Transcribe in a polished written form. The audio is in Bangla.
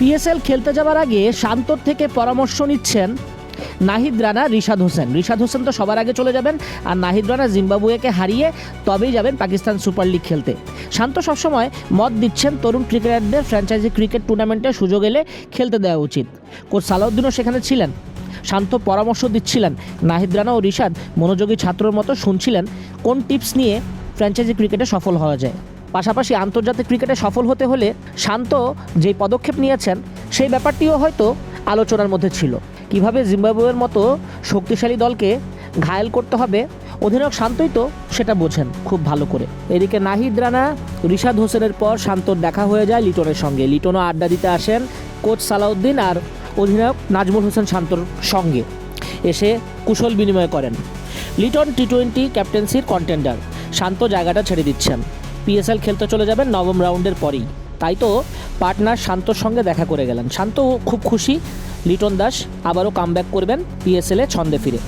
পিএসএল খেলতে যাওয়ার আগে শান্তর থেকে পরামর্শ নিচ্ছেন নাহিদ রানা, রিশাদ হোসেন। রিশাদ হোসেন তো সবার আগে চলে যাবেন, আর নাহিদ রানা জিম্বাবুয়েকে হারিয়ে তবেই যাবেন পাকিস্তান সুপার লিগ খেলতে। শান্ত সবসময় মত দিচ্ছেন তরুণ ক্রিকেটারদের ফ্র্যাঞ্চাইজি ক্রিকেট টুর্নামেন্টে সুযোগ এলে খেলতে দেওয়া উচিত। কোচ সালাউদ্দিনও সেখানে ছিলেন। শান্ত পরামর্শ দিচ্ছিলেন, নাহিদ রানা ও রিশাদ মনোযোগী ছাত্রর মতো শুনছিলেন কোন টিপস নিয়ে ফ্র্যাঞ্চাইজি ক্রিকেটে সফল হওয়া যায়। পাশাপাশি আন্তর্জাতিক ক্রিকেটে সফল হতে হলে শান্ত যেই পদক্ষেপ নিয়েছেন সেই ব্যাপারটিও হয়তো আলোচনার মধ্যে ছিল। কিভাবে জিম্বাবুয়ের মতো শক্তিশালী দলকে ঘায়েল করতে হবে, অধিনায়ক শান্তই তো সেটা বোঝেন খুব ভালো করে। এদিকে নাহিদ রানা, রিশাদ হোসেনের পর শান্তর দেখা হয়ে যায় লিটনের সঙ্গে। লিটনও আড্ডা দিতে আসেন কোচ সালাউদ্দিন আর অধিনায়ক নাজমুল হোসেন শান্তর সঙ্গে, এসে কুশল বিনিময় করেন। লিটন টি-20 ক্যাপ্টেন্সির কন্টেন্ডার, শান্ত জায়গাটা ছেড়ে দিচ্ছেন। পিএসএল খেলতে চলে যাবেন নবম রাউন্ডের পরেই, তাই তো পার্টনার শান্তর সঙ্গে দেখা করে গেলেন। শান্ত খুব খুশি লিটন দাস আবারও কামব্যাক করবেন পিএসএলে ছন্দে ফিরে।